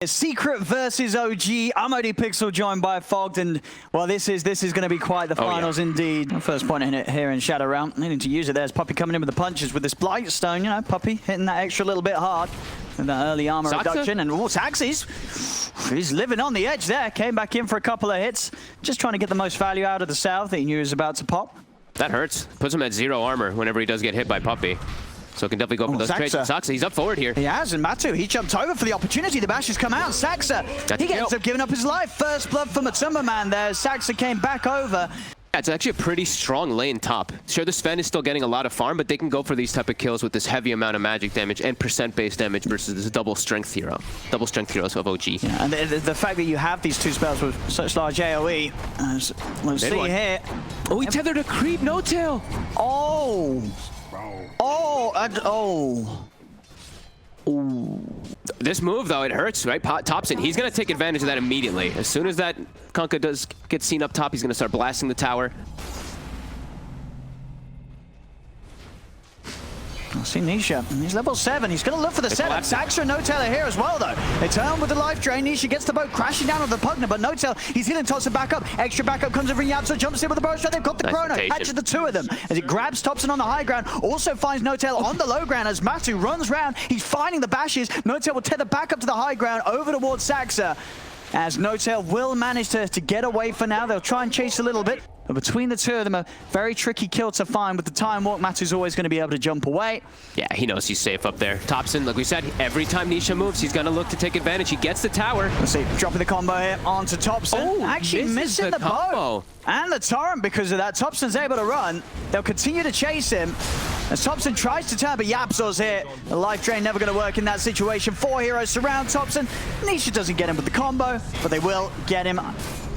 Secret versus OG. I'm ODPixel, joined by Fogged, and well, this is going to be quite the finals indeed. First point in it here in Shadow Round, needing to use it. There's Puppey coming in with the punches with this Blightstone. You know, Puppey hitting that extra little bit hard with that early armor reduction. And Saxy's, he's living on the edge there. Came back in for a couple of hits, just trying to get the most value out of the South that he knew he was about to pop. That hurts. Puts him at 0 armor whenever he does get hit by Puppey. So it can definitely go for those trades. Saxa, he's up forward here. He has, and Matu, he jumped over for the opportunity. The bash has come out. Saxa, he ends up giving up his life. First blood for Matsumba Man there. Saxa came back over. Yeah, it's actually a pretty strong lane top. Sure, the Sven is still getting a lot of farm, but they can go for these type of kills with this heavy amount of magic damage and percent-based damage versus this double strength hero. Double strength heroes of OG. Yeah, and the fact that you have these two spells with such large AoE, as we'll see here. Oh, he tethered a creep, no tail. Oh. Ooh. This move, though, it hurts, right? Topson, he's going to take advantage of that immediately. As soon as that Kunkka does get seen up top, he's going to start blasting the tower. I see Nisha. He's level 7. He's going to look for the setup. Saxa and N0tail are here as well, though. They turn with the life drain. Nisha gets the boat crashing down on the Pugna, but N0tail, he's healing, tosses back up. Extra backup comes in from Yapso, jumps in with the bow shot. They've got the chrono. Catches the two of them as it grabs Topson on the high ground. Also finds N0tail on the low ground as Matu runs round. He's finding the bashes. N0tail will tether back up to the high ground over towards Saxa. As N0tail will manage to get away for now. They'll try and chase a little bit. But between the two of them, a very tricky kill to find. With the time walk, Matu's always going to be able to jump away. Yeah, he knows he's safe up there. Topson, like we said, every time Nisha moves, he's going to look to take advantage. He gets the tower. Let's see, dropping the combo here onto Topson. Oh, actually missing the bow. And the torrent because of that. Topson's able to run. They'll continue to chase him. As Topson tries to turn, but Yapso's here. The life drain never going to work in that situation. 4 heroes surround Topson. Nisha doesn't get him with the combo, but they will get him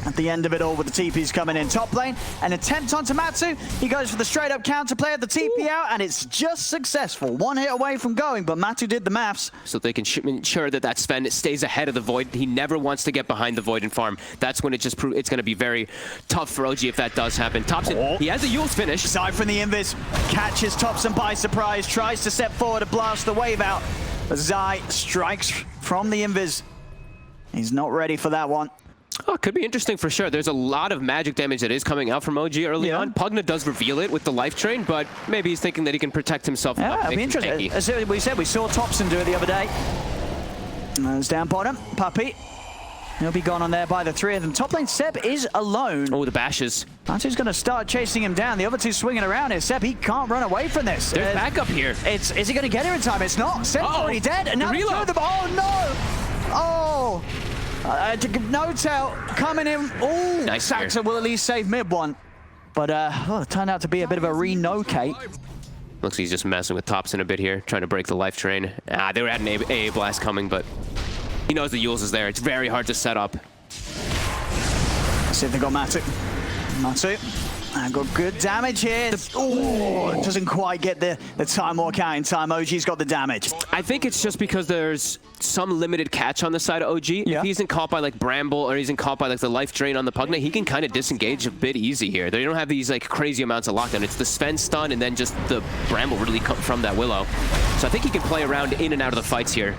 at the end of it all with the TPs coming in top lane. An attempt onto Matsu. He goes for the straight up counter play at the TP out, and it's just successful. 1 hit away from going, but Matu did the maths. So they can ensure that Sven stays ahead of the Void. He never wants to get behind the Void and farm. That's when it just it's going to be very tough for OG if that does happen. Topson, he has a Yule's finish. Aside from the invis, catches Topson by surprise, tries to step forward to blast the wave out. But Zai strikes from the invis. He's not ready for that one. Oh, it could be interesting for sure. There's a lot of magic damage that is coming out from OG early on. Pugna does reveal it with the life drain, but maybe he's thinking that he can protect himself. Yeah, it'll be interesting. As we said, we saw Topson do it the other day. There's down bottom, Puppey. He'll be gone on there by the 3 of them. Top lane, Seb is alone. Oh, the bashes. Matu's going to start chasing him down. The other two swinging around here. Seb, he can't run away from this. There's backup here. Is he going to get here in time? It's not. Seb's already dead. And now the 2 of them. Oh, no. Oh. N0tail coming in. Oh, nice. Saxa will at least save mid one. But it turned out to be a bit of a re-no-cate. Looks like he's just messing with Topson a bit here, trying to break the life drain. They were at an AA blast coming, but he knows the Yules is there. It's very hard to set up. Let's see if they got Matu. Matu. Got good damage here. Oh, doesn't quite get the time walk out in time. OG's got the damage. I think it's just because there's some limited catch on the side of OG. Yeah. If he isn't caught by like Bramble or he isn't caught by like the life drain on the Pugna, he can kind of disengage a bit easy here. They don't have these like crazy amounts of lockdown. It's the Sven stun and then just the Bramble really come from that Willow. So I think he can play around in and out of the fights here.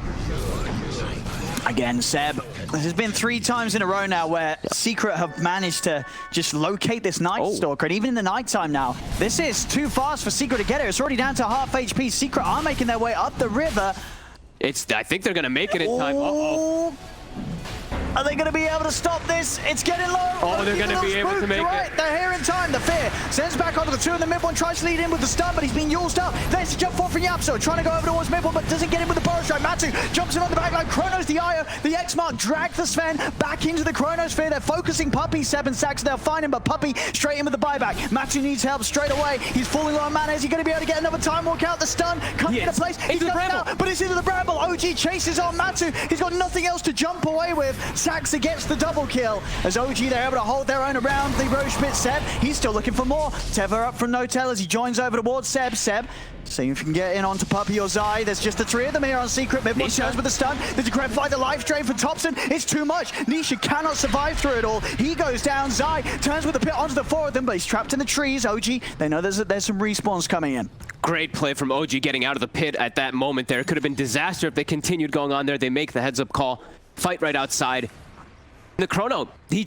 Again, Seb, this has been 3 times in a row now where Secret have managed to just locate this Night Stalker, and even in the nighttime now, this is too fast for Secret to get it. It's already down to half HP. Secret are making their way up the river. I think they're going to make it in time. Uh-oh. Are they going to be able to stop this? It's getting low. Oh, they're going to be able to make it. They're here in time. The fear sends back onto the 2 in the mid one, tries to lead in with the stun, but he's being used up. There's a jump forward from Yapso, trying to go over towards mid one, but doesn't get in with the Boros strike. Matu jumps in on the back line. Chronos the Io. The X-Mark drags the Sven back into the Chronosphere. They're focusing Puppey, Seb and Saxa. They'll find him, but Puppey straight in with the buyback. Matu needs help straight away. He's falling low on mana. Is he going to be able to get another time walk out? The stun comes into place. He's done now, but it's into the Bramble. OG chases on Matu. He's got nothing else to jump away with. Saxa gets the double kill as OG, they're able to hold their own around the Roche Pit. Seb, he's still looking for more. Tether up from N0tail as he joins over towards Seb. Seb, see if you can get in onto Puppey or Zai. There's just the 3 of them here on Secret. Mid one turns with the stun. There's a grab fight, the life drain for Topson. It's too much. Nisha cannot survive through it all. He goes down. Zai turns with the pit onto the 4 of them, but he's trapped in the trees. OG, they know there's some respawns coming in. Great play from OG getting out of the pit at that moment there. It could have been disaster if they continued going on there. They make the heads-up call. fight right outside. The Chrono, he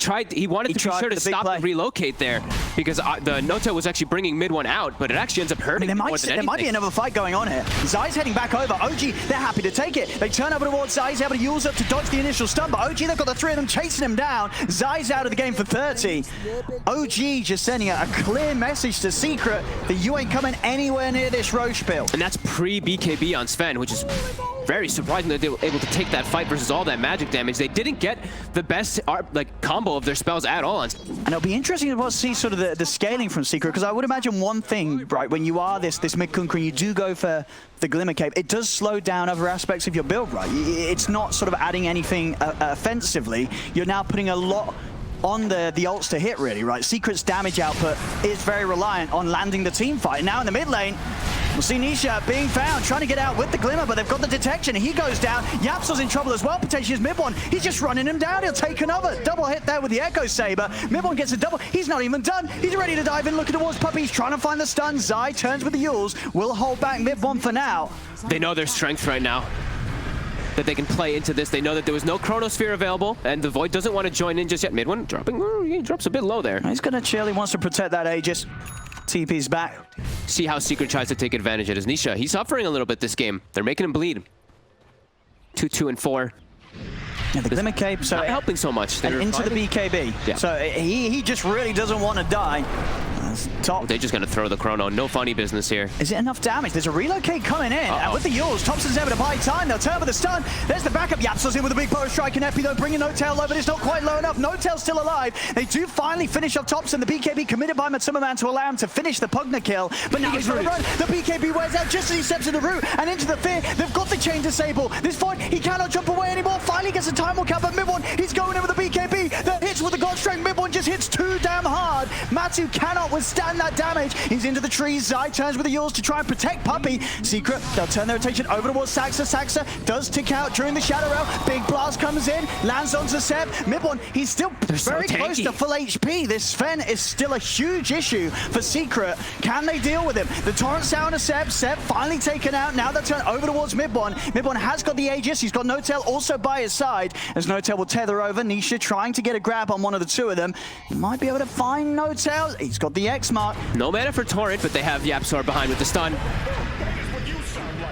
wanted to be sure to stop and relocate there because the Notel was actually bringing mid one out, but it actually ends up hurting him more than anything. There might be another fight going on here. Zai's heading back over. OG, they're happy to take it. They turn over towards Zai. He's able to use up to dodge the initial stun, but OG, they've got the three of them chasing him down. Zai's out of the game for 30. OG just sending a clear message to Secret that you ain't coming anywhere near this Roche build. And that's pre-BKB on Sven, which is very surprising that they were able to take that fight versus all that magic damage. They didn't get the best combo of their spells at all. And it'll be interesting to see sort of the scaling from Secret, because I would imagine one thing, right, when you are this mid-Kunkka, you do go for the Glimmer Cape, it does slow down other aspects of your build, right? It's not sort of adding anything offensively. You're now putting a lot on the ults to hit, really, right? Secret's damage output is very reliant on landing the team fight. Now in the mid lane, we'll see Nisha being found, trying to get out with the Glimmer, but they've got the detection. He goes down. Yapsol's in trouble as well, potentially his mid one. He's just running him down. He'll take another double hit there with the Echo Saber. Mid one gets a double. He's not even done. He's ready to dive in, looking towards Puppy. He's trying to find the stun. Zai turns with the Yules. Will hold back mid one for now. They know their strength right now, that they can play into this. They know that there was no Chronosphere available, and the Void doesn't want to join in just yet. Mid one dropping, he drops a bit low there. He's gonna chill. He wants to protect that Aegis. TP's back. See how Secret tries to take advantage of his Nisha. He's suffering a little bit this game. They're making him bleed. 2, 2, and 4. Yeah, the Glimmer Cape, so not helping so much. And into the BKB. Yeah. So he just really doesn't want to die. Top. They're just going to throw the Chrono. No funny business here. Is it enough damage? There's a relocate coming in. And with the Yules, Thompson's able to buy time. They'll turn with the stun. There's the backup. Yapsol's in with a big bow strike and Epi, though, bringing Notel low, but it's not quite low enough. Notel's still alive. They do finally finish off Thompson. The BKB committed by Matsumaman to allow him to finish the Pugna kill. But now he's on the run. The BKB wears out just as he steps in the route and into the fear. They've got the chain disable. This Void, he cannot jump away anymore. Finally gets a time will cap, but mid one, he's going in with the BKB. The hits with the God Strength. Mid one just hits too damn hard. Matsu cannot withstand that damage. He's into the trees. Zai turns with the Yules to try and protect Puppy. Secret, they'll turn their attention over towards Saxa. Saxa does tick out during the Shadow Rail. Big blast comes in, lands onto Seb. Mid one, he's still very close to full HP. This Sven is still a huge issue for Secret. Can they deal with him? The Torrent sound of Seb. Seb finally taken out. Now they'll turn over towards Mid one. Mid one has got the Aegis. He's got Notel also by his side, as Notel will tether over. Nisha trying to get a grab on one of the two of them. He might be able to find Notel. He's got the X mark. No mana for Torrent, but they have Yapsor behind with the stun.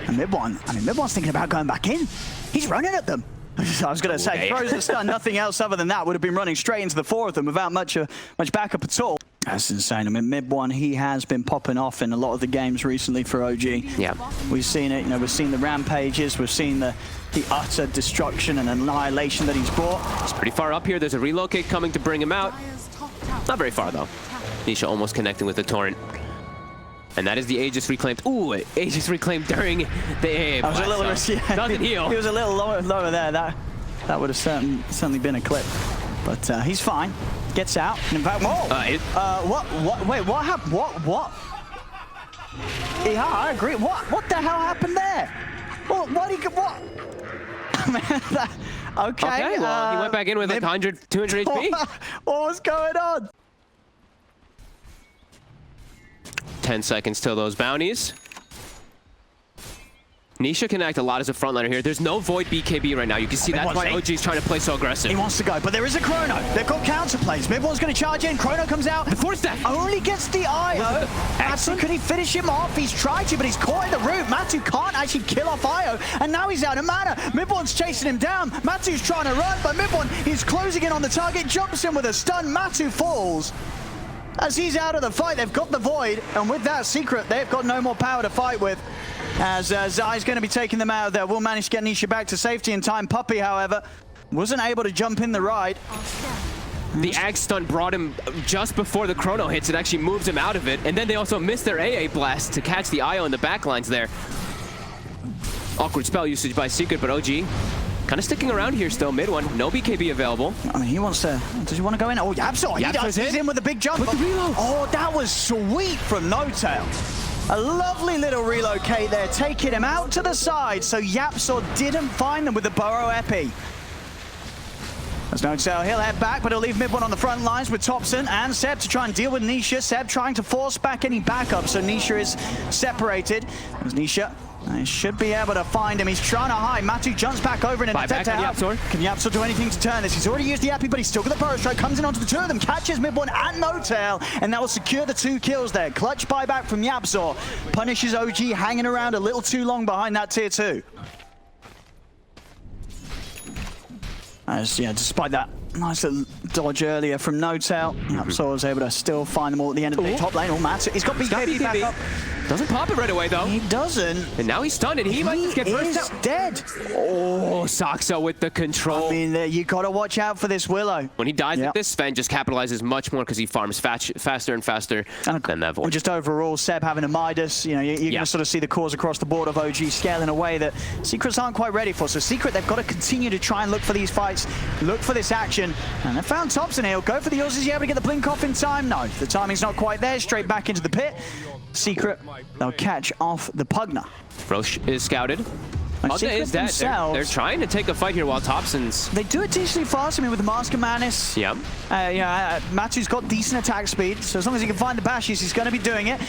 And Mid one, Mid one's thinking about going back in. He's running at them. I was going to say, throws the stun, nothing else other than that. Would have been running straight into the four of them without much backup at all. That's insane. I mean, Mid one, he has been popping off in a lot of the games recently for OG. Yeah. We've seen it, we've seen the rampages, we've seen the utter destruction and annihilation that he's brought. He's pretty far up here. There's a relocate coming to bring him out. Not very far, though. Nisha almost connecting with the Torrent. And that is the Aegis reclaimed. Ooh, Aegis reclaimed during the AA. That was a little risky. Doesn't heal. He was a little lower there. That would have certainly been a clip. But he's fine. Gets out. And in fact, what? Wait, what happened? What? Yeah, I agree. What the hell happened there? What? Okay. Well, he went back in with like 100, 200 HP. What was going on? 10 seconds till those bounties. Nisha can act a lot as a frontliner here. There's no Void BKB right now. You can see that's why OG's trying to play so aggressive. He wants to go, but there is a Chrono. They've got counter plays. Mid one's going to charge in. Chrono comes out. The force staff only gets the Io. Matsu, could he finish him off? He's tried to, but he's caught in the root. Matsu can't actually kill off Io, and now he's out of mana. Mid one's chasing him down. Matsu's trying to run, but Mid one, he's closing in on the target, jumps in with a stun. Matsu falls. As he's out of the fight, they've got the Void, and with that Secret, they've got no more power to fight with. As Zai's going to be taking them out of there. Will manage to get Nisha back to safety in time. Puppy, however, wasn't able to jump in the ride. The Ag stun brought him just before the Chrono hits. It actually moves him out of it. And then they also missed their AA blast to catch the Io in the backlines there. Awkward spell usage by Secret, but OG kind of sticking around here still. Mid one, no BKB available. I mean, he wants to. Does he want to go in? Oh, Yapsor, he does. He's in with a big jump. With the reload. Oh, that was sweet from Notel. A lovely little relocate there, taking him out to the side, so Yapsor didn't find them with the Burrow Epi. There's Notel, he'll head back, but he'll leave Mid one on the front lines with Thompson and Seb to try and deal with Nisha. Seb trying to force back any backup, so Nisha is separated. As Nisha He should be able to find him. He's trying to hide. Matu jumps back over in an attempt to help. Can YapzOr do anything to turn this? He's already used the Yappy, but he's still got the Burrow Strike. Comes in onto the two of them, catches mid-one and No-Tail, and that will secure the 2 kills there. Clutch buyback from YapzOr. Punishes OG hanging around a little too long behind that tier 2. Yeah, despite that nice little dodge earlier from No-Tail, YapzOr was able to still find them all at the end of the top lane. Oh, Matu, he's got BKB back up. Doesn't pop it right away, though. He doesn't. And now he's stunned, and he might just get first out. Dead. Oh, Soxo with the control. I mean, you got to watch out for this Willow. When he dies like this, Sven just capitalizes much more because he farms faster and faster than that Void. Just overall, Seb having a Midas, you know, you're going to sort of see the cores across the board of OG scaling away that Secrets aren't quite ready for. So Secret, they've got to continue to try and look for these fights, look for this action. And they found Thompson here. Go for the Yours. Is he able to get the blink off in time? No, the timing's not quite there. Straight back into the pit. Secret, they'll catch off the Pugna. Roche is scouted. Pugna is dead. They're trying to take a fight here while Thompson's... They do it decently fast. I mean, with the Mask of Madness. Yeah. Matu's got decent attack speed, so as long as he can find the bashes, he's going to be doing it.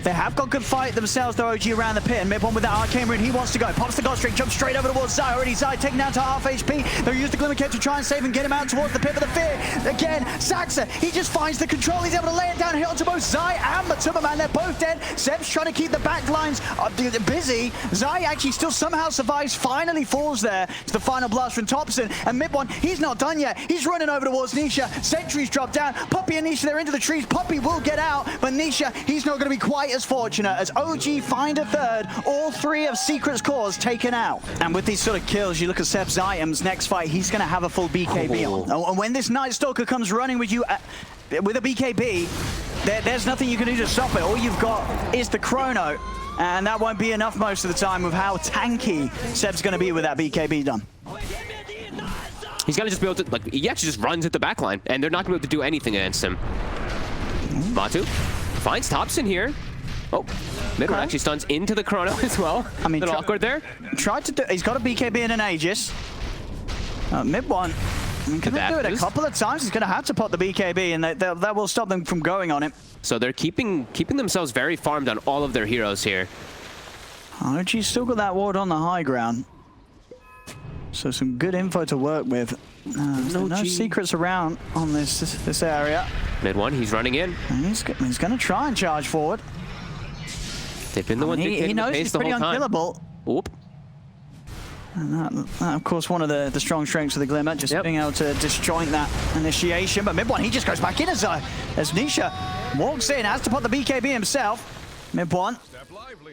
They have got good fight themselves, though, OG around the pit, and mid-one with that Arcane Rune, he wants to go. Pops the God Streak, jumps straight over towards Zai. Already Zai taken down to half HP. They'll use the Glimmer Cape to try and save and get him out towards the pit of the fear. Again, Saxa, he just finds the control. He's able to lay it down here onto both Zai and Matuma, man. They're both dead. Seb's trying to keep the back lines busy. Zai actually still somehow survives, finally falls there to the final blast from Thompson. And mid-one, he's not done yet. He's running over towards Nisha. Sentries drop down. Puppey and Nisha, they're into the trees. Puppey will get out, but Nisha, he's not going to be quite as fortunate as OG find a third. All 3 of Secret's cores taken out. And with these sort of kills, you look at Seb's items, next fight, he's going to have a full BKB on. And when this Night Stalker comes running with you with a BKB, there's nothing you can do to stop it. All you've got is the Chrono. And that won't be enough most of the time with how tanky Seb's going to be with that BKB done. He's got to just be able to, like, he actually just runs at the back line, and they're not going to be able to do anything against him. Matu finds Thompson here. Oh, mid-one actually stuns into the Chrono as well. I mean, a little awkward there. Tried to do. He's got a BKB and an Aegis. Mid-one. I mean, can they do it a couple of times? He's going to have to pop the BKB, and that will stop them from going on it. So they're keeping themselves very farmed on all of their heroes here. OG's still got that ward on the high ground. So some good info to work with. No secrets around on this area. Mid-one, he's running in. And he's going to try and charge forward. They've been the one dictating the pace the whole time. He knows he's pretty unkillable. Oop. And that, of course, one of the strong strengths of the Glimmer, just being able to disjoint that initiation. But mid-one, he just goes back in as Nisha walks in, has to put the BKB himself. Mid-one.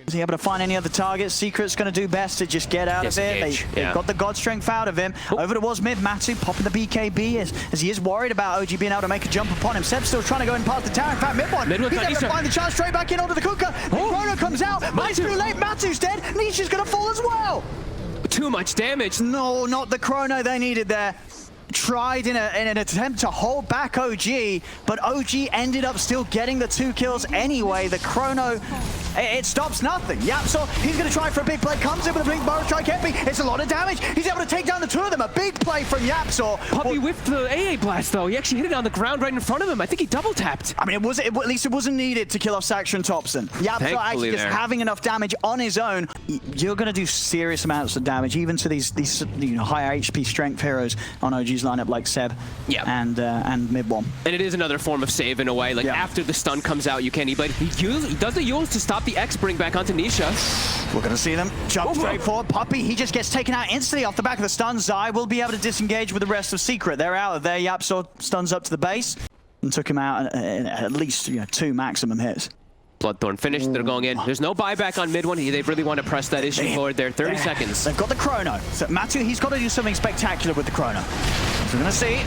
Is he able to find any other targets? Secret's going to do best to just get out of it. They've got the God Strength out of him. Over towards mid, Matu popping the BKB as he is worried about OG being able to make a jump upon him. Seb's still trying to go in past the tower. In fact, mid-one, he's able to find the chance straight back in onto the Kuka. Chrono comes out. It's too late. Matu's dead. Nisha's going to fall as well. Too much damage. No, not the Chrono they needed there. Tried in an attempt to hold back OG, but OG ended up still getting the 2 kills anyway. The Chrono, it stops nothing. YapzOr, he's going to try for a big play. Comes in with a blink Burrow Strike Epi. It's a lot of damage. He's able to take down the 2 of them. A big play from YapzOr. Puppey whiffed the AA blast, though. He actually hit it on the ground right in front of him. I think he double tapped. I mean, at least it wasn't needed to kill off Saxon and Thompson. YapzOr actually just having enough damage on his own. You're going to do serious amounts of damage, even to these higher HP strength heroes on OG's lineup like Seb and mid-one. And it is another form of save in a way. Like after the stun comes out, you can't but he does the Yules to stop the X bring back onto Nisha. We're going to see them jump straight forward. Puppey, he just gets taken out instantly off the back of the stun. Zai will be able to disengage with the rest of Secret. They're out of there. YapzOr stuns up to the base and took him out at least 2 maximum hits. Bloodthorn finished. They're going in. There's no buyback on mid-one. They really want to press that issue forward there. 30 seconds. They've got the Chrono. So Matu, he's got to do something spectacular with the Chrono. So we're going to see.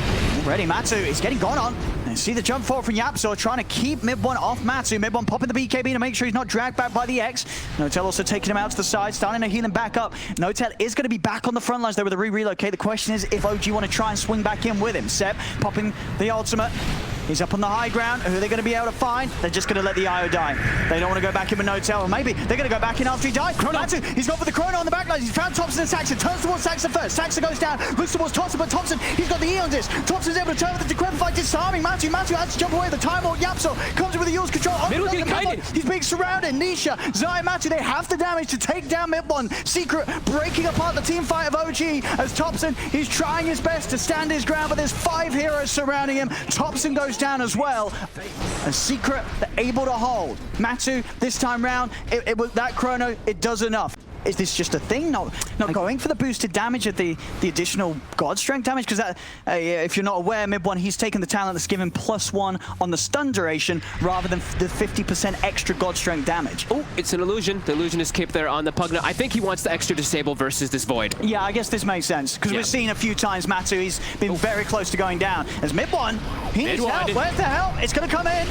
Already, Matu is getting gone on. And see the jump forward from YapzOr trying to keep mid-one off Matu. Mid-one popping the BKB to make sure he's not dragged back by the X. No-Tail also taking him out to the side, starting to heal him back up. No-Tail is going to be back on the front lines there with a relocate. The question is if OG want to try and swing back in with him. Seb popping the ultimate. He's up on the high ground. Who are they going to be able to find? They're just going to let the IO die. They don't want to go back in with no tail. Or maybe they're going to go back in after he died. Matsu, he's gone for the Chrono on the backline. He's found Thompson and Saxon. Turns towards Saxon first. Saxon goes down. Looks towards Thompson, but Thompson, he's got the Eon disc. Thompson's able to turn with the Decrepify, disarming Matsu. Matsu has to jump away. The Time Lord Yapso comes in with the Eul's control. He's being surrounded. Nisha, Zai, Matsu, they have the damage to take down mid-one. Secret breaking apart the team fight of OG as Thompson, he's trying his best to stand his ground, but there's 5 heroes surrounding him. Thompson goes down as well. And Secret, they're able to hold. Matsu, this time round, it was that Chrono, it does enough. Is this just a thing? Not going for the boosted damage at the additional God Strength damage? Because that, if you're not aware, mid-one, he's taken the talent that's given +1 on the stun duration rather than the 50% extra God Strength damage. Oh, it's an illusion. The illusion is kept there on the Pugna. I think he wants the extra disable versus this Void. Yeah, I guess this makes sense. Because we've seen a few times Matsu, he's been very close to going down. As mid-one, he needs help. Where's the help? It's going to come in.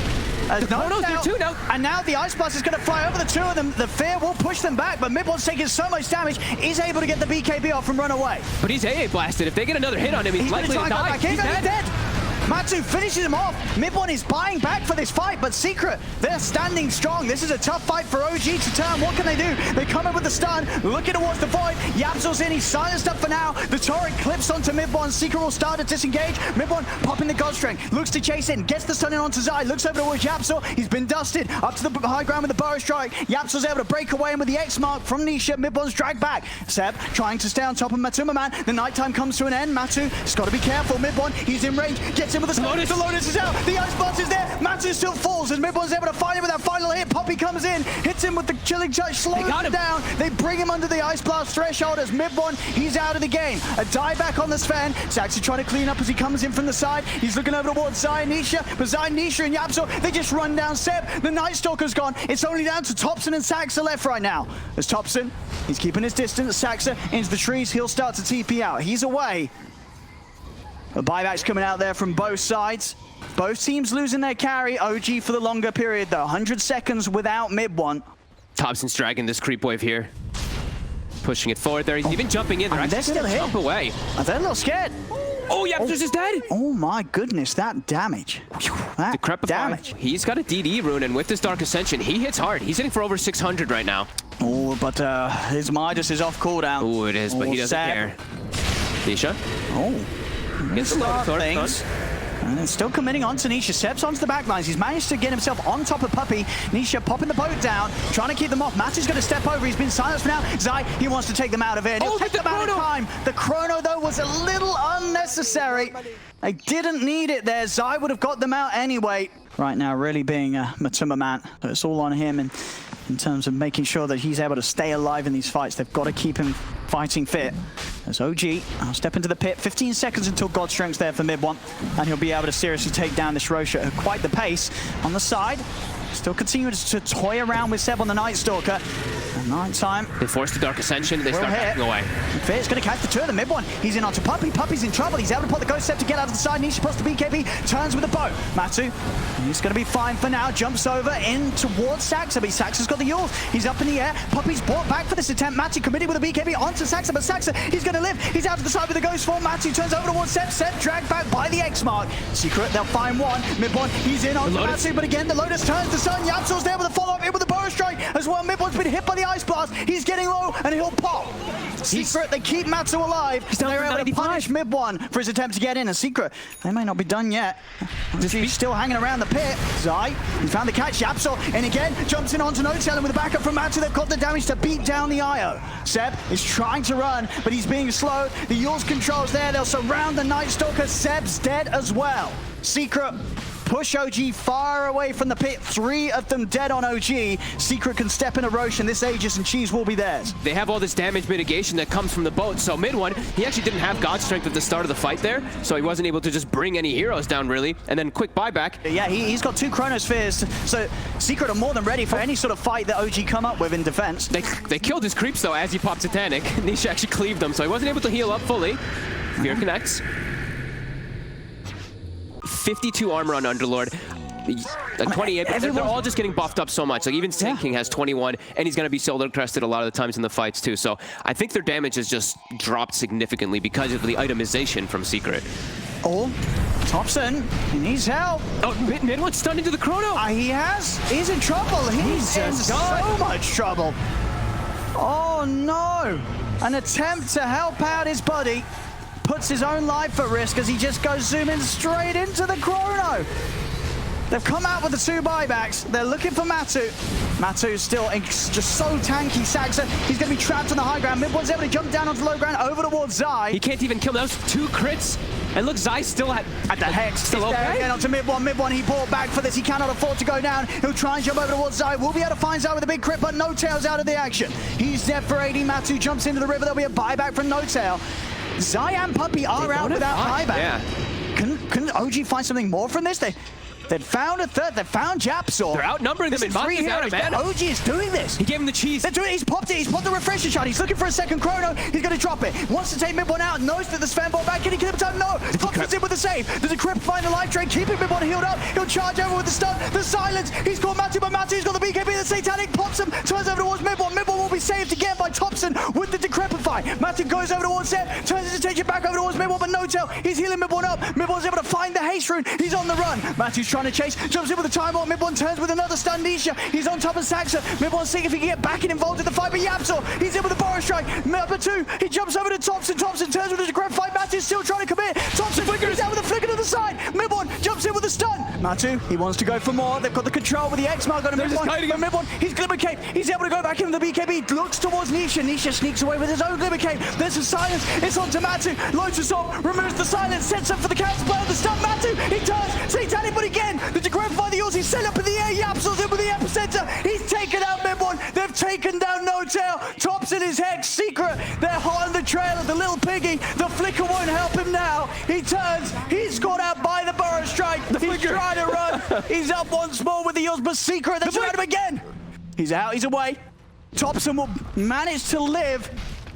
The Chrono's there too now. And now the Ice Blast is going to fly over the 2 of them. The Fear will push them back, but mid-one's taking so much damage, he's able to get the BKB off and run away. But he's AA blasted. If they get another hit on him, he's likely to die. He's dead. Matsu finishes him off. Mid-one is buying back for this fight, but Secret, they're standing strong. This is a tough fight for OG to turn. What can they do? They come in with the stun, looking towards the Void. Yapso's in, he's silenced up for now. The turret clips onto mid-one. Secret will start to disengage. Mid-one popping the God Strength, looks to chase in, gets the stun in onto Zai, looks over towards Yapso. He's been dusted. Up to the high ground with the Burrow Strike. Yapso's able to break away, and with the X mark from Nisha, mid-one's dragged back. Seb trying to stay on top of Matuma Man. The nighttime comes to an end. Matsu has got to be careful. Mid-one, he's in range, gets in with the stun. The Lotus is out. The Ice Blast is there. Matsu still falls as mid-one's able to find him with that final hit. Poppy comes in, hits him with the Chilling Touch, slows him down. They bring him under the Ice Blast threshold as mid-one, he's out of the game. A dieback on the Sven. Saxy trying to clean up as he comes in from the side. He's looking over towards Zai and Nisha, but Zai, Nisha, and Yapso, they just run down Seb. The Night Stalker's gone. It's only down to Thompson and Saxa left right now. As Thompson, he's keeping his distance. Saxa into the trees. He'll start to TP out. He's away. The buyback's coming out there from both sides. Both teams losing their carry. OG for the longer period, though. 100 seconds without mid-one. Thompson's dragging this creep wave here. Pushing it forward there. He's even jumping in. They're still hit. Jump away. They're a little scared. Oh, Yapso's just dead. Oh my goodness, that damage. That damage. He's got a DD rune, and with this Dark Ascension, he hits hard. He's hitting for over 600 right now. Oh, but his Midas is off cooldown. Oh, it is, but he doesn't care. Nisha. Oh. Gets the low things. And it's still committing on to Nisha. Seb's onto the back lines. He's managed to get himself on top of Puppy. Nisha popping the boat down, trying to keep them off. Matsu's going to step over. He's been silenced for now. Zai, he wants to take them out of it. He'll take them out in time. The Chrono, though, was a little unnecessary. They didn't need it there. Zai would have got them out anyway. Right now, really being Matuma Man. So it's all on him in terms of making sure that he's able to stay alive in these fights. They've got to keep him fighting fit. As OG, I'll step into the pit. 15 seconds until God Strength's there for mid-one, and he'll be able to seriously take down this Rosha at quite the pace. On the side, still continuing to toy around with Seb on the Night Stalker. And nighttime. They force the Dark Ascension, they start backing away. Fear's going to catch the 2 of the mid-one. He's in onto Puppy. Puppy's in trouble. He's able to put the Ghost Step to get out of the side. Nisha pops the BKB, turns with the bow. Matsu, he's going to be fine for now. Jumps over in towards Saxa, but Saxa's got the Eul's. He's up in the air. Puppy's brought back for this attempt. Matsu committed with a BKB onto Saxa, but Saxa, he's going to live. He's out to the side with the Ghost form. Matsu turns over towards Seb. Seb dragged back by the X mark. Secret, they'll find one. Mid-one, he's in onto Matsu, but again, the Lotus turns to Sun. Yapso's there with a follow-up in with the Burrow Strike as well. Mid-one's been hit by the Ice Blast. He's getting low, and he'll pop. Secret, they keep Matsu alive. They're able to punish mid-one for his attempt to get in. And Secret, they may not be done yet. He's still hanging around the pit. Zai, he found the catch. Yapso, and again, jumps in onto No-Tail, and with the backup from Matsu, they've got the damage to beat down the IO. Seb is trying to run, but he's being slowed. The Eul's control's there. They'll surround the Night Stalker. Seb's dead as well. Secret push OG far away from the pit. 3 of them dead on OG. Secret can step in a Roche, and this Aegis and Cheese will be theirs. They have all this damage mitigation that comes from the boat. So mid-one, he actually didn't have God Strength at the start of the fight there, so he wasn't able to just bring any heroes down, really. And then quick buyback. Yeah, he's got 2 Chronospheres, so Secret are more than ready for any sort of fight that OG come up with in defense. They killed his creeps, though, as he popped Titanic. Nisha actually cleaved them, so he wasn't able to heal up fully. Fear connects. 52 armor on Underlord. 28, but they're all just getting buffed up so much. Like even Sand King has 21, and he's going to be Solar Crested a lot of the times in the fights too. So I think their damage has just dropped significantly because of the itemization from Secret. Or Thompson, he needs help. Oh, mid one's stunned into the chrono. He has. He's in trouble. He's in so much trouble. Oh no! An attempt to help out his buddy puts his own life at risk as he just goes zooming straight into the chrono. They've come out with the 2 buybacks. They're looking for Matu. Matu's still just so tanky. Saxa, he's going to be trapped on the high ground. Mid1's able to jump down onto low ground over towards Zai. He can't even kill those 2 crits. And look, Zai's still at the Hex. Still okay. Again onto Mid1. Mid1, he bought back for this. He cannot afford to go down. He'll try and jump over towards Zai. We'll be able to find Zai with a big crit, but No Tail's out of the action. He's dead for AD. Matu jumps into the river. There'll be a buyback from No Tail. Zai and Puppey are out without buyback. Yeah. Can OG find something more from this? They've found a third. They've found Japsor. They're outnumbering them in 3 heroes, man. OG is doing this. He gave him the cheese. They're doing it. He's popped it. He's popped the refresher shot. He's looking for a second chrono. He's going to drop it. Wants to take Mid1 out. Knows that the Sven ball back. Can he kill him time? No. Thompson's in with the save. Does the Crypt find the life drain? Keeping Mid1 healed up. He'll charge over with the stun. The silence. He's caught Matu, but Matu's got the BKB. The Satanic pops him. Turns over towards Mid1. Mid1 will be saved again by Thompson with the Decrepify. Matu goes over towards Seb. Turns his attention back over towards Mid1, but No Tail. He's healing Mid1 up. Mid1's able to find the haste rune. He's on the run. Matu's trying to chase. Jumps in with the time on. Mid1 turns with another stun. Nisha, he's on top of Saxa. Mid1 seeing if he can get back and involved in the fight, but Yapsor, he's in with the Boros strike. Number 2, he jumps over to Thompson. Thompson turns with a grab fight. Matu's still trying to commit. Thompson flickers out with a flicker to the side. Mid1 jumps in with a stun. Matu, he wants to go for more. They've got the control with the X mark on him. Mid1, he's Glimmer Cape. He's able to go back into the BKB. Looks towards Nisha. Nisha sneaks away with his own Glimmer Cape. There's a silence. It's on to Matu. Loads assault. Removes the silence. Sets up for the counter play of the stun. Matu, he turns. Satanic, but again, the Decrepify the Aussie set up in the air. Yapsor's in with the epicenter. He's taken out Mid1. They've taken down No Tail. Thompson is Hex. Secret. They're hot on the trail of the little piggy. The flicker won't help him now. He turns. He's got out by the Burrow strike. He's trying to run. He's up once more with the heals, but Secret. They've tried him again. He's out. He's away. Thompson will manage to live,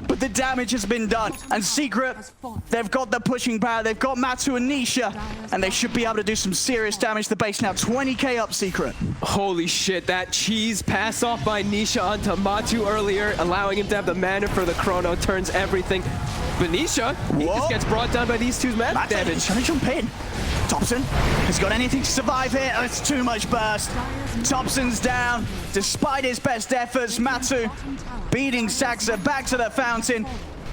but the damage has been done. And Secret, they've got the pushing power. They've got Matu and Nisha, and they should be able to do some serious damage to the base now. 20k up, Secret. Holy shit, that cheese pass off by Nisha onto Matu earlier, allowing him to have the mana for the chrono, turns everything. But Nisha, he just gets brought down by these 2's mana damage. He's trying to jump in. Thompson has got anything to survive here. Oh, it's too much burst. Thompson's down. Despite his best efforts, Matu beating Saxa back to the fountain.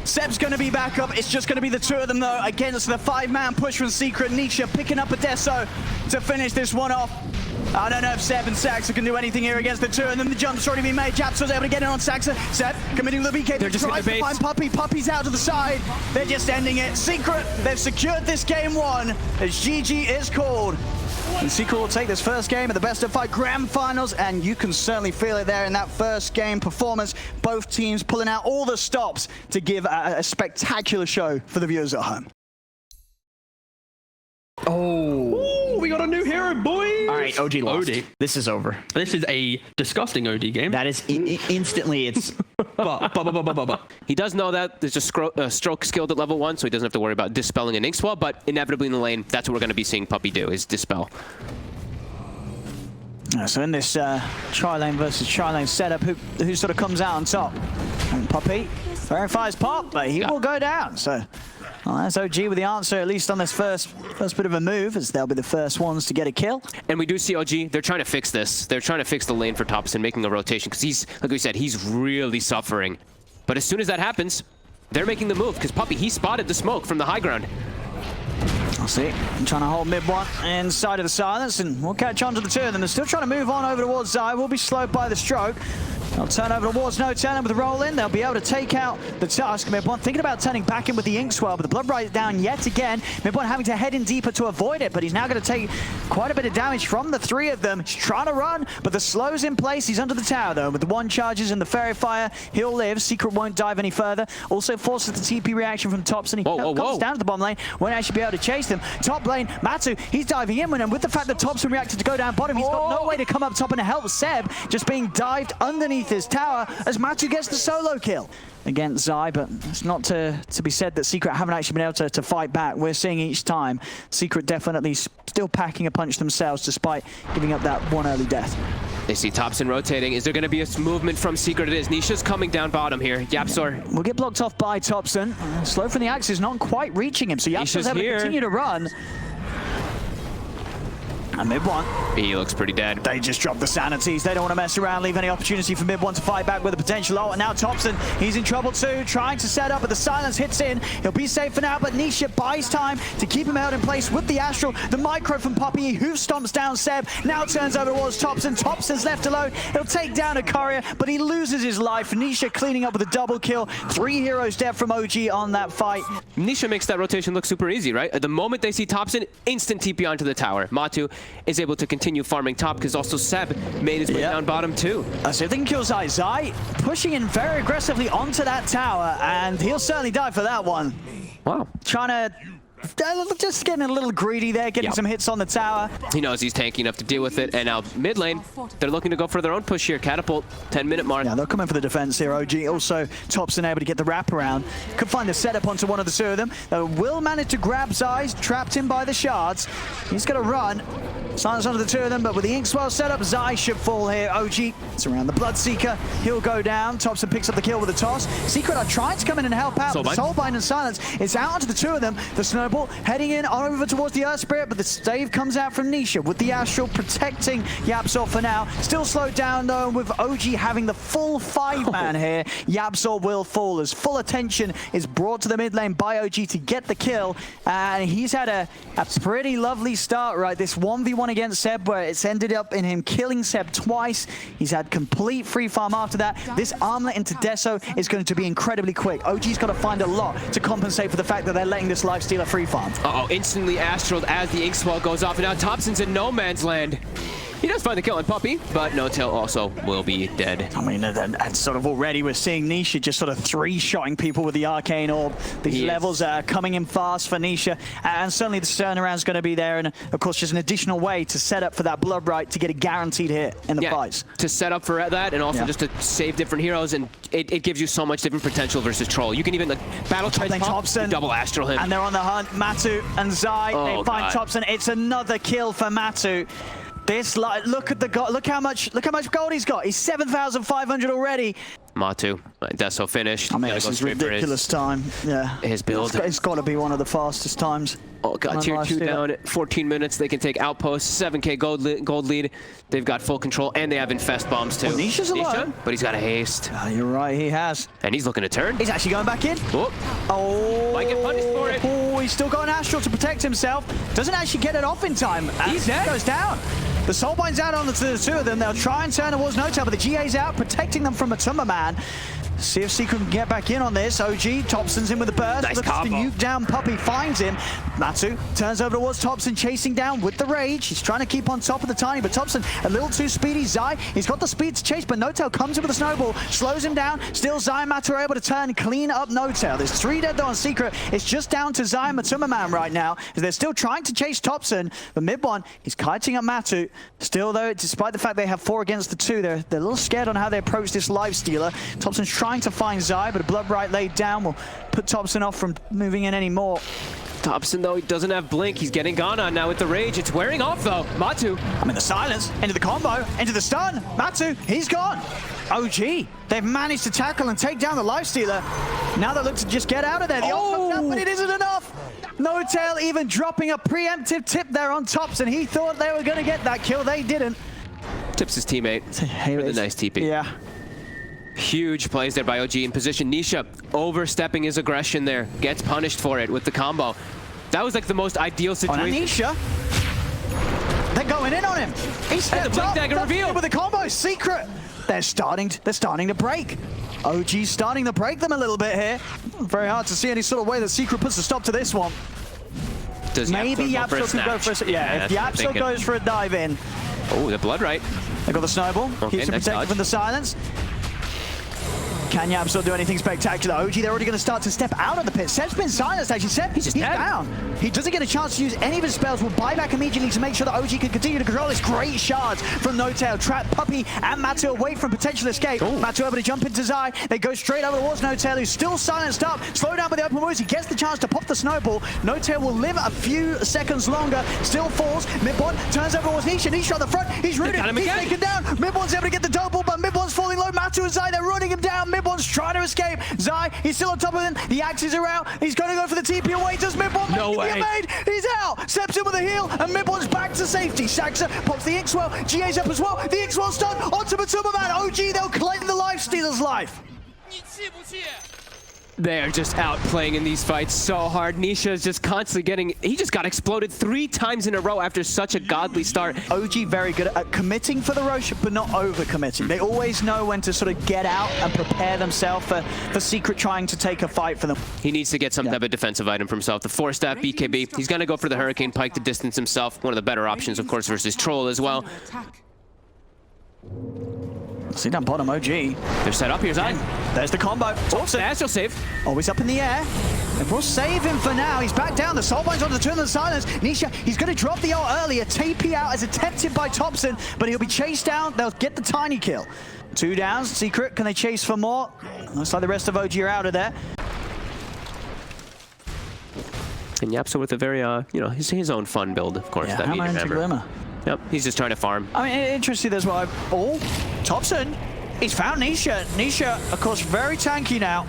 Seb's going to be back up. It's just going to be the 2 of them, though. Against the 5-man push from Secret. Nisha picking up a Deso to finish this one off. I don't know if Seb and Saxa can do anything here against the 2, and then the jump's already been made. Japsor's able to get in on Saxa. Seb committing the BK. They're just tries to find Puppey. Puppey's out to the side. They're just ending it. Secret, they've secured this game 1 as GG is called. And Secret will take this first game of the best of 5 grand finals, and you can certainly feel it there in that first game performance. Both teams pulling out all the stops to give a spectacular show for the viewers at home. Oh, we got a new hero, boys! All right, OG lost. OD. This is over. This is a disgusting OD game. That is instantly, it's... He does know that there's a stroke skilled at level 1, so he doesn't have to worry about dispelling an Ink Swell, but inevitably in the lane, that's what we're going to be seeing Puppey do, is dispel. So in this tri-lane versus tri-lane setup, who sort of comes out on top? And Puppey verifies pop, but he will go down. So well, that's OG with the answer, at least on this first bit of a move, as they'll be the first ones to get a kill. And we do see OG, they're trying to fix this. They're trying to fix the lane for Thompson, making a rotation, because he's, like we said, he's really suffering. But as soon as that happens, they're making the move, because Puppey, he spotted the smoke from the high ground. I'll see. I'm trying to hold Mid1 inside of the silence, and we'll catch on to the 2 of them. They're still trying to move on over towards Zai. Will be slowed by the stroke. They'll turn over towards No Tail, and with the roll in, they'll be able to take out the task. Mid1 thinking about turning back in with the Ink Swell, but the blood rise down yet again. Mid1 having to head in deeper to avoid it, but he's now going to take quite a bit of damage from the 3 of them. He's trying to run, but the slow's in place. He's under the tower, though. With the 1 charges and the Fairy Fire, he'll live. Secret won't dive any further. Also forces the TP reaction from Thompson. He comes down to the bottom lane. Won't actually be able to chase them. Top lane, Matu, he's diving in with him. With the fact that Thompson reacted to go down bottom, he's got no way to come up top and help Seb, just being dived underneath his tower as Matu gets the solo kill against Zai, but it's not to be said that Secret haven't actually been able to fight back. We're seeing each time Secret definitely still packing a punch themselves despite giving up that 1 early death. They see Thompson rotating. Is there going to be a movement from Secret? It is. Nisha's coming down bottom here. Yapsor will get blocked off by Thompson. Slow from the axis, not quite reaching him, so Yapsor's able to continue to run. And mid one. He looks pretty dead. They just dropped the sanities. They don't want to mess around, leave any opportunity for mid one to fight back with a potential ult. And now Thompson, he's in trouble too, trying to set up, but the silence hits in. He'll be safe for now, but Nisha buys time to keep him held in place with the Astral. The micro from Poppy, who stomps down Seb, now turns over towards Thompson. Thompson's left alone. He'll take down a courier, but he loses his life. Nisha cleaning up with a double kill. 3 heroes dead from OG on that fight. Nisha makes that rotation look super easy, right? At the moment they see Thompson, instant TP onto the tower. Matu is able to continue farming top because also Seb made his way down bottom too. So if they can kill Zai, Zai pushing in very aggressively onto that tower, and he'll certainly die for that one. Wow. Trying to just getting a little greedy there, getting some hits on the tower. He knows he's tanky enough to deal with it, and now mid lane, they're looking to go for their own push here. Catapult, 10-minute mark. Yeah, they'll come in for the defense here, OG. Also, Thompson able to get the wraparound. Could find the setup onto one of the two of them. They will manage to grab Zai, trapped in by the shards. He's going to run. Silence onto the two of them, but with the Inkswell setup, Zai should fall here. OG, it's around the Bloodseeker. He'll go down. Thompson picks up the kill with a toss. Secret are trying to come in and help out. Soulbind and Silence. It's out onto the two of them. The Snowball heading in over towards the Earth Spirit, but the stave comes out from Nisha with the Astral protecting Yapsor for now. Still slowed down though, with OG having the full 5-man here. Yapsor will fall as full attention is brought to the mid lane by OG to get the kill. And he's had a pretty lovely start, right? This 1v1 against Seb, where it's ended up in him killing Seb twice. He's had complete free farm after that. This armlet into Deso is going to be incredibly quick. OG's got to find a lot to compensate for the fact that they're letting this lifestealer free farm. Uh-oh, instantly astraled as the Inkswell goes off, and now Thompson's in no man's land. He does find the kill on Puppy, but No Tail also will be dead. I mean, and sort of already we're seeing Nisha just sort of three-shotting people with the Arcane Orb. These levels are coming in fast for Nisha, and certainly the turnaround's going to be there, and of course just an additional way to set up for that Blood Right to get a guaranteed hit in the fights. To set up for that, and also just to save different heroes, and it gives you so much different potential versus Troll. You can even like battle Thompson, double Astral him. And they're on the hunt. Matu and Zai, they find Thompson. It's another kill for Matu. This, look at the gold, look how much gold he's got. He's 7,500 already. Matu, Deso finished. I mean, this is ridiculous time. Yeah. His build. It's got to be one of the fastest times. Oh god, tier 2 down, 14 minutes. They can take Outpost, 7k gold lead. They've got full control, and they have Infest bombs too. Nisha's alone. But he's got a haste. You're right, he has. And he's looking to turn. He's actually going back in. Oh, might get punished for it. Oh, he's still got an Astral to protect himself. Doesn't actually get it off in time. He's dead. Goes down. The Soulbind's out on the two of them. They'll try and turn towards No Tail, but the GA's out, protecting them from a Tumberman. See if Secret can get back in on this. OG, Thompson's in with the burst. Nice Looks to combo. nuke down Puppy, finds him. Matu turns over towards Thompson, chasing down with the Rage. He's trying to keep on top of the Tiny, but Thompson a little too speedy. Zai, he's got the speed to chase, but No Tail comes in with a Snowball, slows him down. Still Zai and Matu are able to turn, clean up No Tail. There's 3 dead though on Secret. It's just down to Zai and Matuma right now, as they're still trying to chase Thompson. The mid one, he's kiting up Matu. Still though, despite the fact they have 4 against the 2, they're a little scared on how they approach this Lifestealer. Thompson's trying to find Zai, but a Blood Right laid down will put Thompson off from moving in anymore. Thompson, though, he doesn't have Blink. He's getting gone on now with the Rage. It's wearing off, though. Matu. I mean, the silence, into the combo, into the stun. Matu, he's gone. OG, they've managed to tackle and take down the Lifestealer. Now they look to just get out of there. The ult comes out, but it isn't enough. No Tail even dropping a preemptive tip there on Thompson. He thought they were going to get that kill. They didn't. Tips his teammate for the nice TP. Yeah. Huge plays there by OG in position. Nisha overstepping his aggression there. Gets punished for it with the combo. That was like the most ideal situation. On Nisha. They're going in on him. He stepped up reveal with the combo. Secret. They're starting to break. OG's starting to break them a little bit here. Very hard to see any sort of way that Secret puts a stop to this one. Does maybe Yapsor could go for a... Yeah, if Yapsor goes for a dive in. Oh, the Blood Right. They got the Snowball. Okay, keeps him protected from the silence. Can Yapsor do anything spectacular? OG, they're already going to start to step out of the pit. Seb's been silenced, actually. Seb, he's down. He doesn't get a chance to use any of his spells. Will buy back immediately to make sure that OG can continue to control this. Great shards from No Tail. Trap Puppy and Matu away from potential escape. Matu able to jump into Zai. They go straight over towards No Tail, who's still silenced up. Slow down with the open wounds. He gets the chance to pop the Snowball. No Tail will live a few seconds longer. Still falls. Midbon turns over towards Nisha. Nisha on the front. He's rooted. He's taken down. Midbon's able to get the double, but Midbon's One's falling low. Matu and Zai, they're running him down. Mid one's trying to escape. Zai, he's still on top of him. The axes are out. He's going to go for the TP away. Does Mid one No way. made? He's out. Steps in with a heal, and Mid one's back to safety. Saxa pops the Inkswell. GA's up as well. The Inkswell's done. Onto Matumba Man. OG, they'll claim the life stealer's life. They're just out playing in these fights so hard. Nisha is just constantly getting... He just got exploded 3 times in a row after such a godly start. OG very good at committing for the Rosh, but not over-committing. They always know when to sort of get out and prepare themselves for Secret trying to take a fight for them. He needs to get some type of defensive item for himself. The 4-staff BKB. He's going to go for the Hurricane Pike to distance himself. One of the better options, of course, versus Troll as well. See down bottom, OG. They're set up. Here's Zai. There's the combo. Awesome. Astral save. Always up in the air. And we'll save him for now. He's back down. The Soulbind's on the turn of the silence. Nisha, he's going to drop the ult earlier. TP out as attempted by Thompson, but he'll be chased down. They'll get the tiny kill. 2 downs. Secret, can they chase for more? Looks like the rest of OG are out of there. And Yapso with a very, you know, his own fun build, of course, that we remember. Yep, he's just trying to farm. I mean, interesting as well. Oh, Thompson, he's found Nisha. Nisha, of course, very tanky now.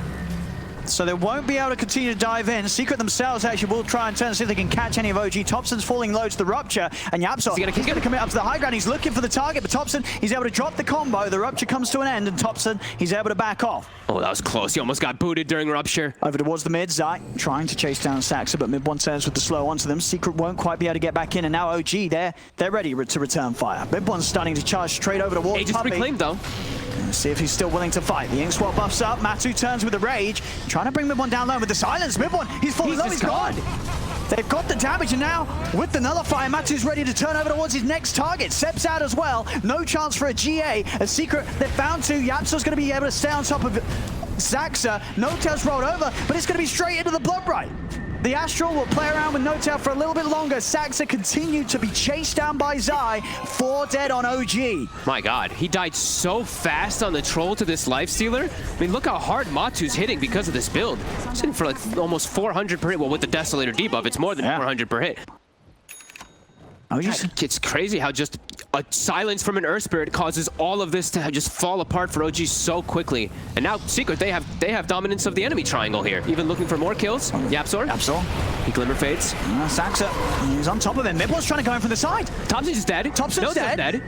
So they won't be able to continue to dive in. Secret themselves actually will try and turn and see if they can catch any of OG. Thompson's falling low to the Rupture, and Yapso, he's going to commit up to the high ground. He's looking for the target, but Thompson, he's able to drop the combo. The Rupture comes to an end, and Thompson, he's able to back off. Oh, that was close. He almost got booted during Rupture. Over towards the mid, Zai trying to chase down Saxa, but mid one turns with the slow onto them. Secret won't quite be able to get back in, and now OG, they're ready to return fire. Mid one's starting to charge straight over towards Aegis Puppey. reclaimed, though. Let's see if he's still willing to fight. The Inkswell buffs up. Matu turns with the rage, trying to bring Mid one down low with the silence. Mid one, he's falling low, he's gone. They've got the damage, and now with the nullifier, Matu's ready to turn over towards his next target. Sep's out as well. No chance for a GA. A Secret, they're found to. Yapso's going to be able to stay on top of Saxa. No-Tail's rolled over, but it's going to be straight into the Bloodbright. The Astral will play around with No-Tail for a little bit longer. Saxa continued to be chased down by Zai. 4 dead on OG. My God, he died so fast on the Troll to this Lifestealer. I mean, look how hard Matu's hitting because of this build. He's hitting for like almost 400 per hit. Well, with the Desolator debuff, it's more than 400 per hit. It's crazy how just a silence from an Earth Spirit causes all of this to just fall apart for OG so quickly. And now Secret, they have dominance of the enemy triangle here. Even looking for more kills. Yapsor. He glimmer fades. Saxa, he's on top of him. Mible's trying to go in from the side. Thompson's just dead. Thompson's dead.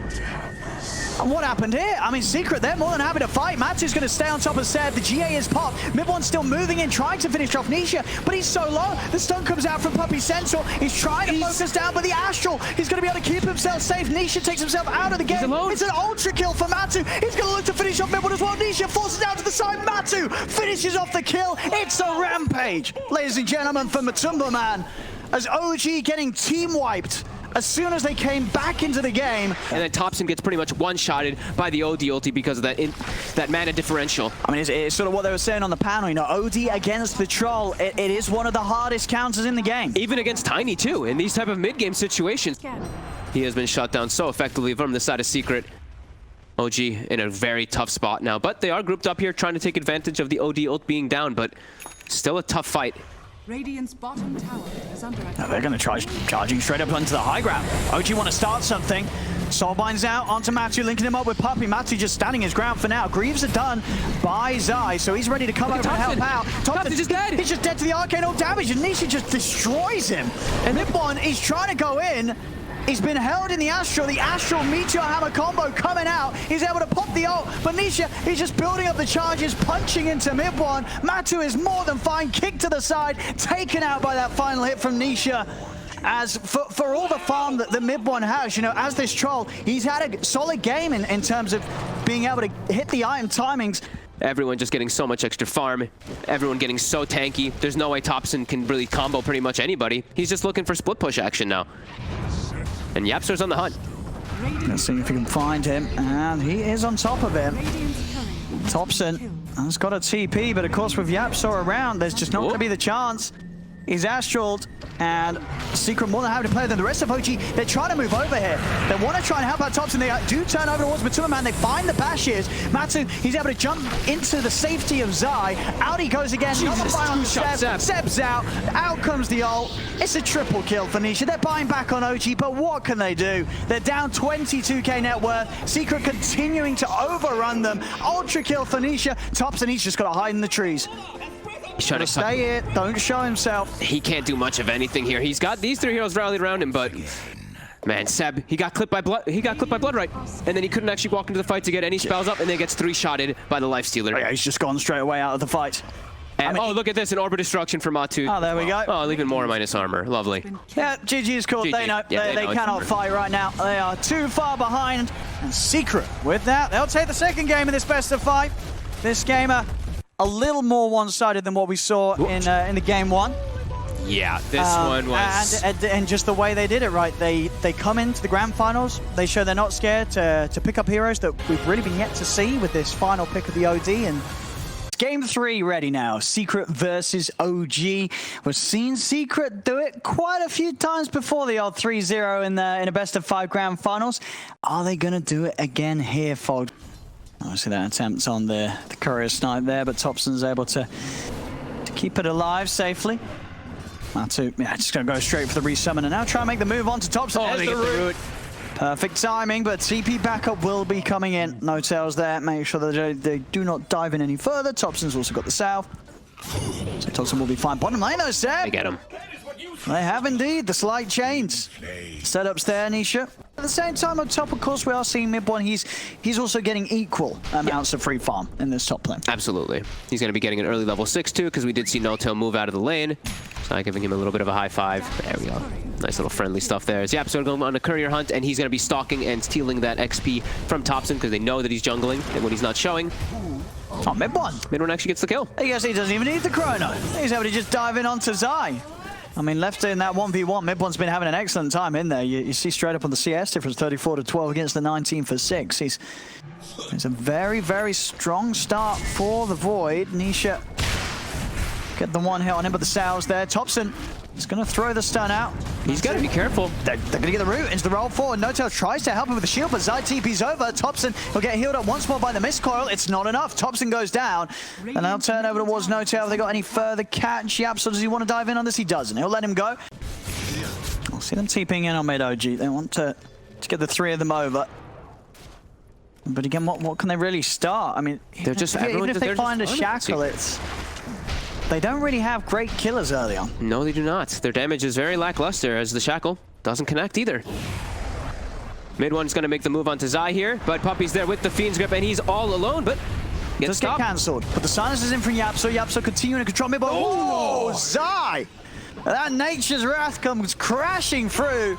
And what happened here? I mean, Secret, they're more than happy to fight. Matu's going to stay on top of Seb. The GA is popped. Mid-one's still moving in, trying to finish off Nisha, but he's so low. The stun comes out from Puppey Sensor. He's trying to focus down, but the Astral, he's going to be able to keep himself safe. Nisha takes himself out of the game. It's an ultra kill for Matu. He's going to look to finish off Mid-one as well. Nisha forces down to the side. Matu finishes off the kill. It's a rampage, ladies and gentlemen, for Matumba Man, as OG getting team wiped as soon as they came back into the game. And then Thompson gets pretty much one-shotted by the OD ulti because of that mana differential. I mean, it's sort of what they were saying on the panel, you know, OD against the Troll, it is one of the hardest counters in the game. Even against Tiny, too, in these type of mid-game situations. He has been shut down so effectively from the side of Secret. OG in a very tough spot now, but they are grouped up here trying to take advantage of the OD ult being down, but still a tough fight. Radiant's bottom tower is under attack. Now they're going to try charging straight up onto the high ground. OG want to start something. Soulbind's out onto Matu, linking him up with Puppey. Matu just standing his ground for now. Greaves are done by Zai, so he's ready to come over and help out. Thompson's just dead. He's just dead to the arcane ult damage, and Nisha just destroys him. And Mid-one, he's trying to go in. He's been held in the Astral Meteor Hammer combo coming out. He's able to pop the ult, but Nisha, he's just building up the charges, punching into Mid-one. Matu is more than fine, kicked to the side, taken out by that final hit from Nisha. As for all the farm that the Mid-one has, you know, as this Troll, he's had a solid game in terms of being able to hit the item timings. Everyone just getting so much extra farm. Everyone getting so tanky. There's no way Thompson can really combo pretty much anybody. He's just looking for split push action now. And Yapsor's on the hunt. Let's see if we can find him. And he is on top of him. Thompson has got a TP, but of course with Yapsor around, there's just not going to be the chance. He's astraled, and Secret more than happy to play than the rest of OG. They're trying to move over here. They want to try and help out Thompson. They do turn over towards Matuma, man. They find the bashes. Matsu, he's able to jump into the safety of Zai. Out he goes again. Another fight on Seb. Seb's out. Out comes the ult. It's a triple kill for Nisha. They're buying back on OG, but what can they do? They're down 22k net worth. Secret continuing to overrun them. Ultra kill for Nisha. Thompson, he's just got to hide in the trees. He's trying to stay here, don't show himself. He can't do much of anything here. He's got these 3 heroes rallied around him, but man, Seb, he got clipped by blood. He got clipped by Blood right, and then he couldn't actually walk into the fight to get any spells up, and then gets 3-shotted by the Lifestealer. Oh, yeah, he's just gone straight away out of the fight. And, oh, look at this, an Orb of Destruction for Matu. Oh, there we go. Oh, even more minus armor. Lovely. Yeah, GG is called. GG. They know. Yeah, they cannot fight right now. They are too far behind. And Secret, with that, they'll take the second game in this best of 5. This game, a little more one-sided than what we saw in the game 1. Yeah, this one was... And just the way they did it, right? They come into the grand finals. They show they're not scared to pick up heroes that we've really been yet to see with this final pick of the OD. And Game 3 ready now. Secret versus OG. We've seen Secret do it quite a few times before the old 3-0 in a best of 5 grand finals. Are they going to do it again here, Fog? Obviously that attempt on the courier snipe there, but Thompson's able to keep it alive safely. Matu, yeah, just going to go straight for the resummon and now try and make the move on to Thompson. Oh, they get the root. Perfect timing, but TP backup will be coming in. No tails there. Make sure that they do not dive in any further. Thompson's also got the south. So Thompson will be fine. Bottom lane, though, Seb. They get him. They have indeed. The slight change. Setups there, Nisha. At the same time, on top, of course, we are seeing mid one. He's also getting equal amounts of free farm in this top lane. Absolutely. He's going to be getting an early level 6 too, because we did see No-Tail move out of the lane. So I'm giving him a little bit of a high 5. There we go. Nice little friendly stuff there. So Yap's going to go on a courier hunt, and he's going to be stalking and stealing that XP from Thompson, because they know that he's jungling, and when he's not showing... Oh, mid one. Mid one actually gets the kill. I guess he doesn't even need the chrono. He's able to just dive in onto Zai. I mean, left in that 1v1, mid one's been having an excellent time in there. You see straight up on the CS difference, 34 to 12 against the 19 for 6. It's a very, very strong start for the Void. Nisha get the one hit on him, but the Sal's there. Thompson is going to throw the stun out. He's got to be careful. They're going to get the root into the roll forward. No-Tail tries to help him with the shield, but Zai TP's over. Thompson will get healed up once more by the mist coil. It's not enough. Thompson goes down, and they'll turn over towards No-Tail. Have they got any further catch? Yep, so does he want to dive in on this? He doesn't. He'll let him go. I'll see them TPing in on mid OG. They want to get the 3 of them over. But again, what can they really start? I mean, they're just even if they find a shackle, they don't really have great killers early on. No, they do not. Their damage is very lackluster as the shackle doesn't connect either. Mid one's going to make the move onto Zai here, but Puppy's there with the Fiend's Grip, and he's all alone, but gets stopped. Get cancelled. But the silence is in from Yapso. Yapso continuing to control mid, but oh, Zai! That Nature's Wrath comes crashing through.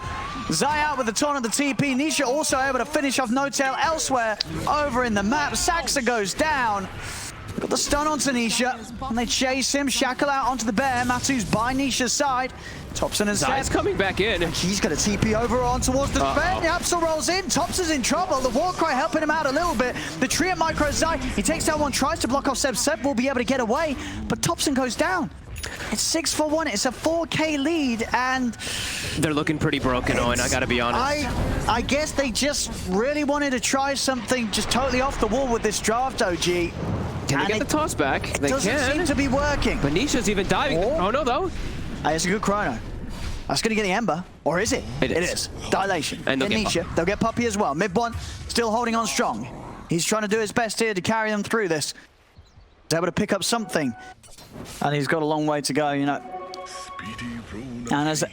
Zai out with the taunt of the TP. Nisha also able to finish off No-Tail elsewhere over in the map. Saxa goes down. Got the stun on Nisha, and they chase him. Shackle out onto the bear. Matu's by Nisha's side. Thompson and Zai's coming back in. He's going to TP over on towards the bear. Yapsel rolls in. Thompson's in trouble. The Warcry helping him out a little bit. The tree at micro Zai. He takes down one, tries to block off Seb. Seb will be able to get away, but Thompson goes down. It's 6-4-1. It's a 4K lead, and they're looking pretty broken, Owen. I gotta be honest. I guess they just really wanted to try something just totally off the wall with this draft, OG. Can they get the toss back? They doesn't seem to be working. But Nisha's even diving. Oh no, though. It's a good chrono. That's going to get the Ember, or is it? It is. Dilation. And they'll get Nisha. They'll get Puppy as well. Mid one still holding on strong. He's trying to do his best here to carry them through this. He's able to pick up something. And he's got a long way to go, you know. And as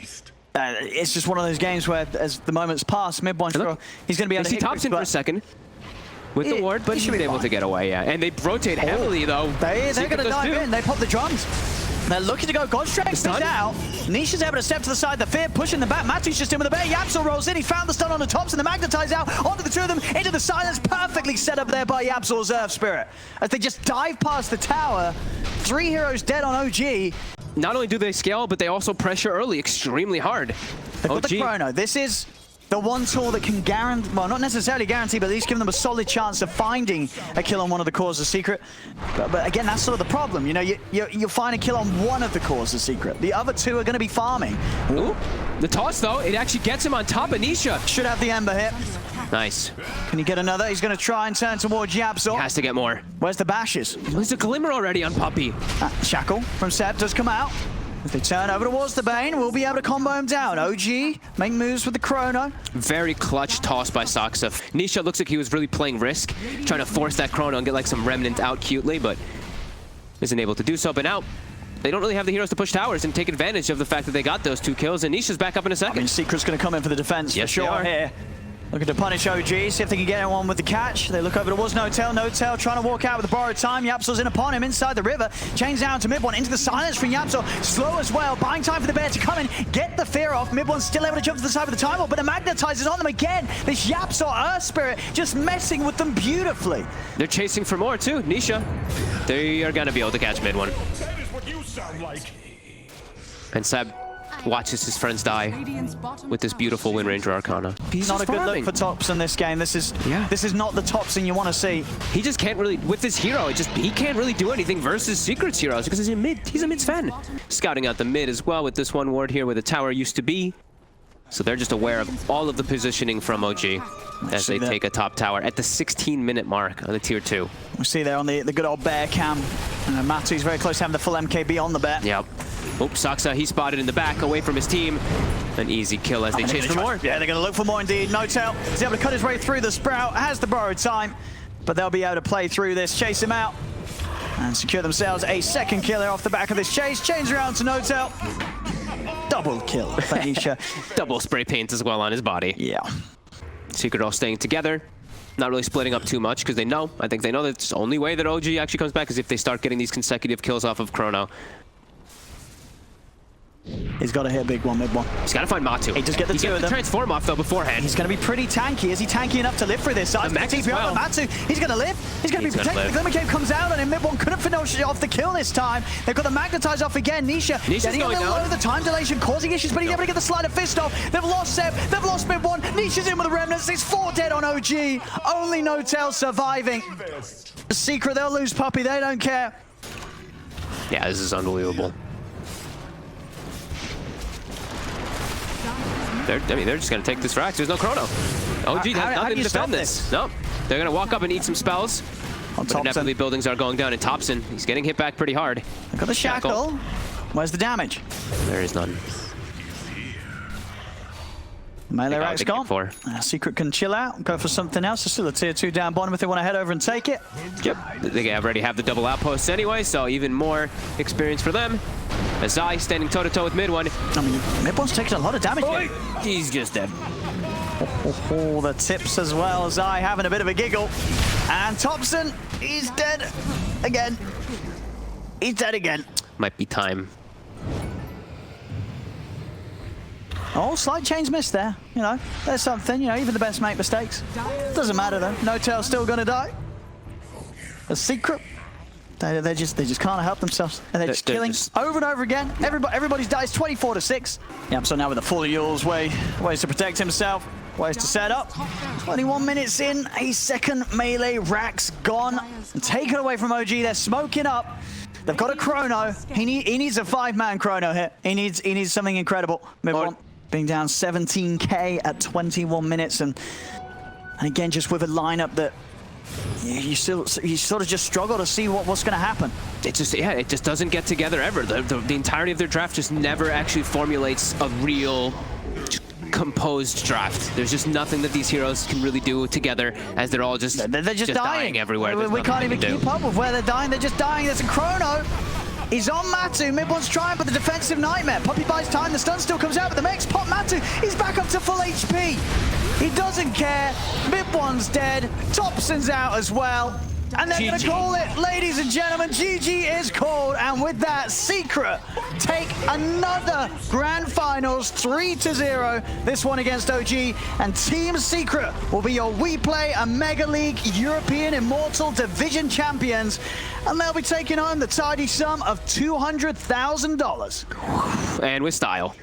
it's just one of those games where, as the moments pass, mid one, he's going to be able to hit Thompson for a second with the ward, but he's able to get away, yeah. And they rotate heavily, though. They're going to dive in. They pop the drums. They're looking to go. Godstrike out. Nisha's able to step to the side. The Fear pushing them back. Matu's just in with the bear. Yapsel rolls in. He found the stun on the tops, and the Magnetize out onto the 2 of them into the silence. Perfectly set up there by Yapsel's Earth Spirit. As they just dive past the tower. 3 heroes dead on OG. Not only do they scale, but they also pressure early extremely hard. They've got the chrono. This is the one tool that can guarantee, well, not necessarily guarantee, but at least give them a solid chance of finding a kill on one of the cores of secret. But again, that's sort of the problem. You know, you'll find a kill on one of the cores of secret. The other two are going to be farming. Ooh. The toss, though, it actually gets him on top of Nisha. Should have the Ember here. Nice. Can he get another? He's going to try and turn towards Yapzor. Has to get more. Where's the bashes? There's a glimmer already on Puppey. Shackle from Seb does come out. If they turn over towards the Bane, we'll be able to combo him down. OG, make moves with the Chrono. Very clutch toss by Saksa. Nisha looks like he was really playing Risk, trying to force that Chrono and get like some Remnant out cutely, but isn't able to do so. But now, they don't really have the heroes to push towers and take advantage of the fact that they got those 2 kills, and Nisha's back up in a second. I mean, Secret's going to come in for the defense yes, for sure here. Looking to punish OG, see if they can get anyone with the catch. They look over towards Notel. Notel trying to walk out with the borrowed time. Yapzor's in upon him inside the river. Chains down to mid one, into the silence from Yapzor. Slow as well, buying time for the bear to come in, get the fear off. Mid one's still able to jump to the side of the time wall, but it magnetizes on them again. This Yapzor Earth Spirit just messing with them beautifully. They're chasing for more too. Nisha, they are going to be able to catch mid one. That is what you sound like. And Seb watches his friends die with this beautiful Wind Ranger Arcana. He's not a good look for Tops in this game. This is not the Topson you want to see. He just can't really, with his hero, he can't really do anything versus Secret's heroes because he's a mid Sven. Scouting out the mid as well with this one ward here where the tower used to be. So they're just aware of all of the positioning from OG as they take a top tower at the 16-minute mark on the tier 2. We see there on the good old bear cam. Matu's very close to having the full MKB on the bear. Yep. Oops, Saksa, he spotted in the back, away from his team. An easy kill as they chase for more. Yeah, they're going to look for more indeed. Notel is able to cut his way through the Sprout, has the borrowed time, but they'll be able to play through this, chase him out, and secure themselves a second kill off the back of this chase. Chains around to Notel. Double kill for Nisha. Double spray paint as well on his body. Yeah. Secret all staying together. Not really splitting up too much because I think they know that the only way that OG actually comes back is if they start getting these consecutive kills off of Chrono. He's got to hit big one, mid one. He's got to find Matu. He just get the two of them. Transform off though beforehand. He's going to be pretty tanky. Is he tanky enough to live through this side? Max as well. Matu, he's going to live. He's going to be protected. The Glimmer Cape comes out on him. Mid one couldn't finish off the kill this time. They've got the magnetize off again. Nisha's getting going down. The time dilation causing issues, but he's able to get the slider fist off. They've lost Seb. They've lost mid one. Nisha's in with the remnants. It's 4 dead on OG. Only Notel surviving. Secret, they'll lose Puppey. They don't care. Yeah, this is unbelievable. They're just going to take this frax. There's no Chrono. OG has nothing to defend this. No, they're going to walk up and eat some spells. But inevitably buildings are going down, and Topson, he's getting hit back pretty hard. Got the shackle. Where's the damage? There is none. Melee rack's gone. Secret can chill out, go for something else. There's still a tier 2 down bottom if they want to head over and take it. Yep, they already have the double outposts anyway, so even more experience for them. Azai standing toe-to-toe with mid one. I mean, mid one's taking a lot of damage here. He's just dead. Oh, the tips as well. Azai having a bit of a giggle. And Topson, he's dead again. He's dead again. Might be time. Oh, slight chains missed there. You know, there's something. You know, even the best make mistakes. Doesn't matter though. Notel's still gonna die. A Secret. They just can't help themselves. And they're just killing over and over again. Everybody's dies 24-6. Yep, so now with the full Yule's ways to protect himself, ways to set up. 21 minutes in, a second melee rack's gone. And taken away from OG, they're smoking up. They've got a Chrono. He needs a 5-man Chrono here. He needs something incredible. Mid-one being down 17k at 21 minutes. And again, just with a lineup that you sort of just struggle to see what's going to happen. It just doesn't get together ever. The entirety of their draft just never actually formulates a real composed draft. There's just nothing that these heroes can really do together, as they're all just dying everywhere. We can't even keep up with where they're dying. They're just dying. There's a Chrono. He's on Matu. Mid one's trying, but the defensive nightmare. Puppey buys time. The stun still comes out, but the mech's pop Matu. He's back up to full HP. He doesn't care. Mid one's dead. Topson's out as well. And they're going to call it, ladies and gentlemen, GG is called. And with that, Secret take another Grand Finals 3-0. This one against OG. And Team Secret will be your We Play a Mega League European Immortal Division champions. And they'll be taking home the tidy sum of $200,000. And with style.